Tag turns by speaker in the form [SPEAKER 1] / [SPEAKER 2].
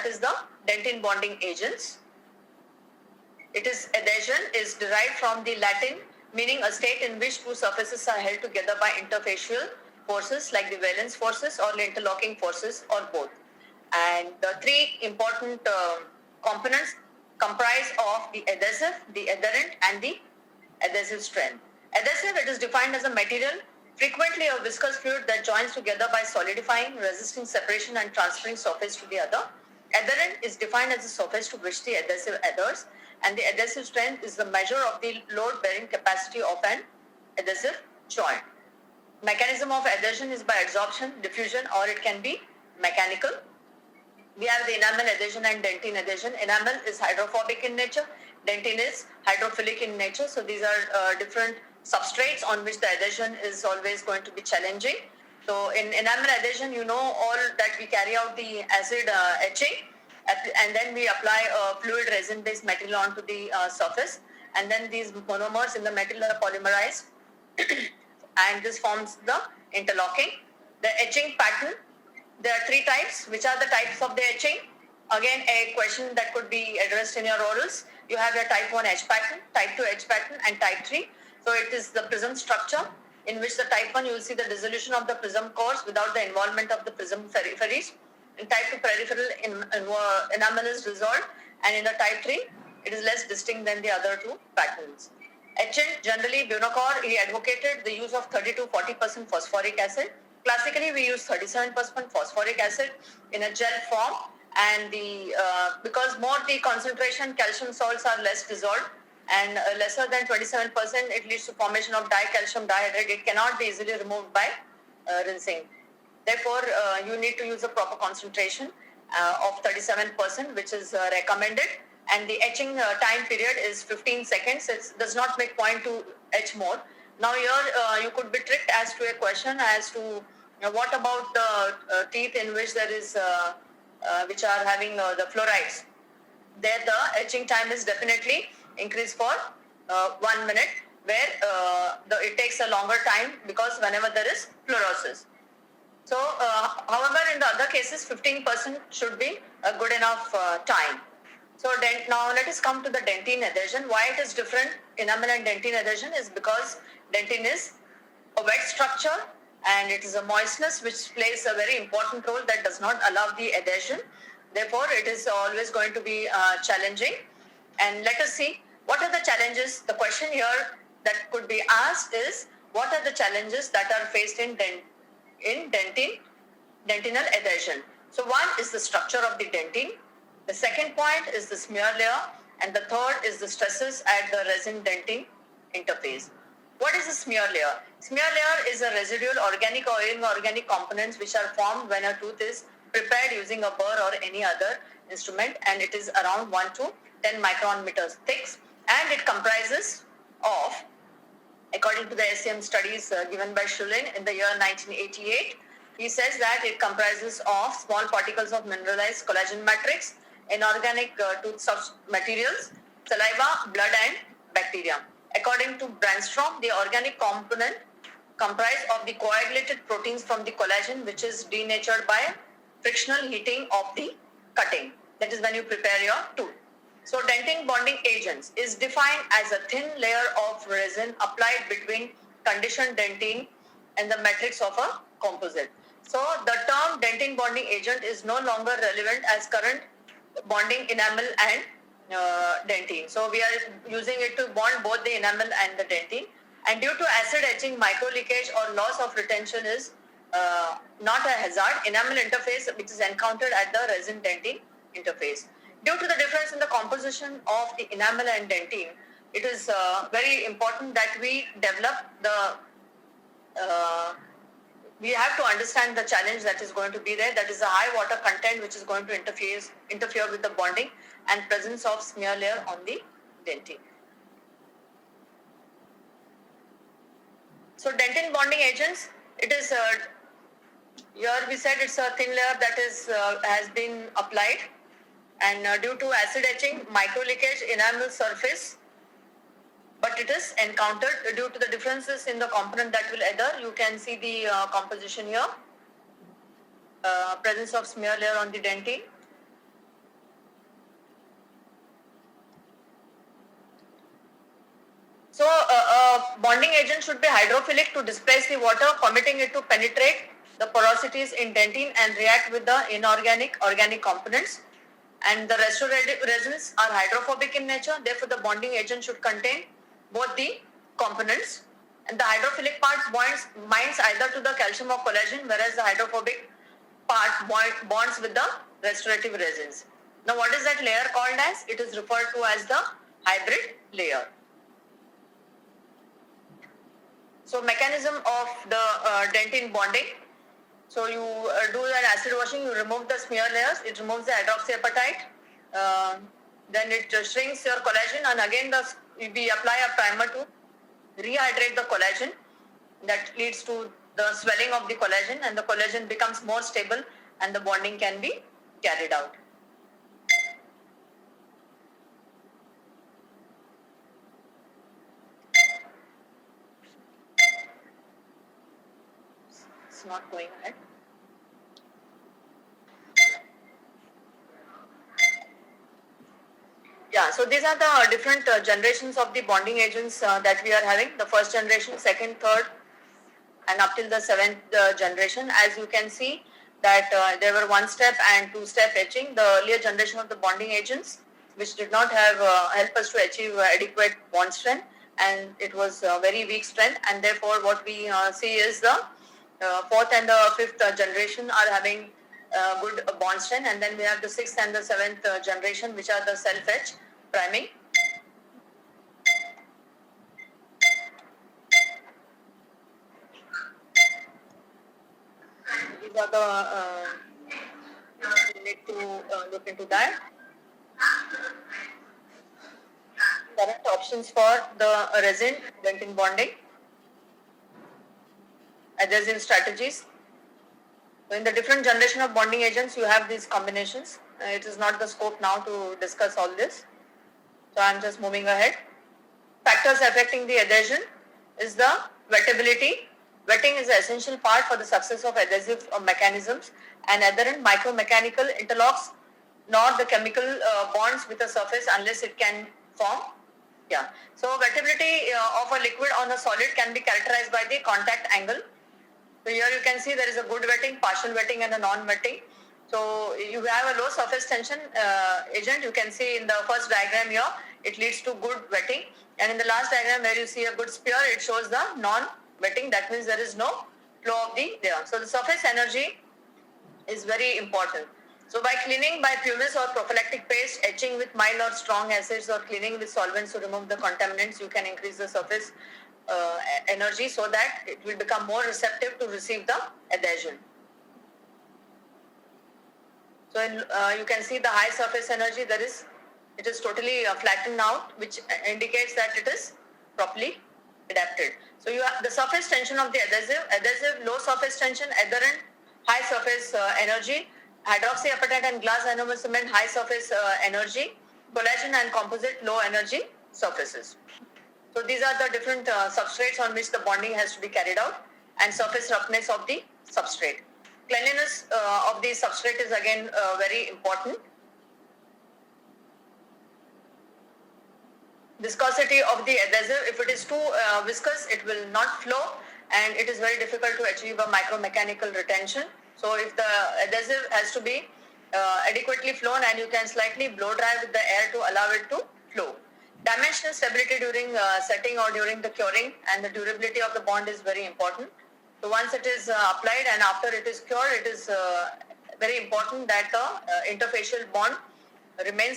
[SPEAKER 1] that is the dentin bonding agents. It is adhesion is derived from the Latin meaning a state in which two surfaces are held together by interfacial forces like the valence forces or the interlocking forces or both. And the three important components comprise of the adhesive, the adherent, and the adhesive strength. Adhesive, it is defined as a material, frequently a viscous fluid that joins together by solidifying, resisting separation and transferring surface to the other. Adherent is defined as the surface to which the adhesive adheres, and the adhesive strength is the measure of the load-bearing capacity of an adhesive joint. Mechanism of adhesion is by adsorption, diffusion, or it can be mechanical. We have the enamel adhesion and dentin adhesion. Enamel is hydrophobic in nature. Dentin is hydrophilic in nature. So these are different substrates on which the adhesion is always going to be challenging. So in enamel adhesion, you know all that we carry out the acid etching, and then we apply a fluid resin-based material onto the surface, and then these monomers in the material are polymerized, and this forms the interlocking. The etching pattern, there are three types. Which are the types of the etching? Again, a question that could be addressed in your orals. You have your type 1 etch pattern, type 2 etch pattern, and type 3. So it is the prism structure, in which the type 1 you will see the dissolution of the prism cores without the involvement of the prism peripheries. In type 2 peripheral enamel is dissolved, and in the type 3 it is less distinct than the other two patterns. Etchant, generally Buonocore, he advocated the use of 30-40% phosphoric acid. Classically, we use 37% phosphoric acid in a gel form, and because more the concentration calcium salts are less dissolved, and lesser than 27%, it leads to formation of dicalcium dihydrate. It cannot be easily removed by rinsing. Therefore, you need to use a proper concentration of 37%, which is recommended. And the etching time period is 15 seconds. It does not make point to etch more. Now here you could be tricked as to a question as to what about the teeth in which there is which are having the fluorides. There the etching time is definitely increased for 1 minute, where it takes a longer time because whenever there is fluorosis. So however, in the other cases 15% should be a good enough time. So now let us come to the dentin adhesion. Why it is different, enamel and dentin adhesion, is because dentin is a wet structure and it is a moistness which plays a very important role that does not allow the adhesion. Therefore, it is always going to be challenging. And let us see what are the challenges. The question here that could be asked is, what are the challenges that are faced in dentinal adhesion? So one is the structure of the dentin. The second point is the smear layer, and the third is the stresses at the resin-dentin interface. What is a smear layer? Smear layer is a residual organic or inorganic components which are formed when a tooth is prepared using a burr or any other instrument, and it is around 1 to 10 micrometers thick, and it comprises of, according to the SCM studies given by Schulin in the year 1988, he says that it comprises of small particles of mineralized collagen matrix, inorganic tooth materials, saliva, blood, and bacteria. According to Brandstrom, the organic component comprise of the coagulated proteins from the collagen, which is denatured by frictional heating of the cutting. That is when you prepare your tooth. So dentin bonding agents is defined as a thin layer of resin applied between conditioned dentin and the matrix of a composite. So the term dentin bonding agent is no longer relevant as current bonding enamel and dentin. So we are using it to bond both the enamel and the dentin. And due to acid etching, micro leakage or loss of retention is not a hazard. Enamel interface which is encountered at the resin-dentin interface. Due to the difference in the composition of the enamel and dentin, it is very important that we develop the we have to understand the challenge that is going to be there. That is a high water content which is going to interfere with the bonding and presence of smear layer on the dentin. So dentin bonding agents, it is here we said it's a thin layer that is has been applied, and due to acid etching, micro leakage, enamel surface, but it is encountered due to the differences in the component that will adhere. You can see the composition here, presence of smear layer on the dentin. bonding agent should be hydrophilic to displace the water, permitting it to penetrate the porosities in dentine and react with the inorganic organic components. And the restorative resins are hydrophobic in nature, therefore the bonding agent should contain both the components. And the hydrophilic part binds either to the calcium or collagen, whereas the hydrophobic part bonds with the restorative resins. Now what is that layer called as? It is referred to as the hybrid layer. So mechanism of the dentine bonding. So you do an acid washing, you remove the smear layers, it removes the hydroxyapatite, then it shrinks your collagen, and again we apply a primer to rehydrate the collagen. That leads to the swelling of the collagen, and the collagen becomes more stable and the bonding can be carried out. It's not going ahead. Yeah, so these are the different generations of the bonding agents that we are having. The first generation, second, third, and up till the seventh generation. As you can see that there were one-step and two-step etching. The earlier generation of the bonding agents, which did not have help us to achieve adequate bond strength, and it was very weak strength, and therefore what we see is the fourth and the fifth generation are having good bond strength, and then we have the sixth and the seventh generation, which are the self-etch priming. These are the you need to look into that. Current options for the resin dentine bonding. Adhesive strategies. So in the different generation of bonding agents, you have these combinations. It is not the scope now to discuss all this. So I am just moving ahead. Factors affecting the adhesion is the wettability. Wetting is an essential part for the success of adhesive mechanisms, and adherent micromechanical interlocks nor the chemical bonds with a surface unless it can form. Yeah. So wettability of a liquid on a solid can be characterized by the contact angle. So here you can see there is a good wetting, partial wetting, and a non-wetting. So you have a low surface tension agent. You can see in the first diagram here, it leads to good wetting. And in the last diagram where you see a good spear, it shows the non-wetting. That means there is no flow of the layer. So the surface energy is very important. So by cleaning by pumice or prophylactic paste, etching with mild or strong acids, or cleaning with solvents to remove the contaminants, you can increase the surface energy so that it will become more receptive to receive the adhesion. So you can see the high surface energy, it is totally flattened out, which indicates that it is properly adapted. So you have the surface tension of the adhesive low surface tension, adherent high surface energy, hydroxyapatite and glass ionomer cement high surface energy, collagen and composite low energy surfaces. So these are the different substrates on which the bonding has to be carried out, and surface roughness of the substrate. Cleanliness of the substrate is again very important. Viscosity of the adhesive, if it is too viscous, it will not flow, and it is very difficult to achieve a micromechanical retention. So if the adhesive has to be adequately flown, and you can slightly blow dry with the air to allow it to flow. Dimensional stability during setting or during the curing, and the durability of the bond is very important. So once it is applied and after it is cured, it is very important that the interfacial bond remains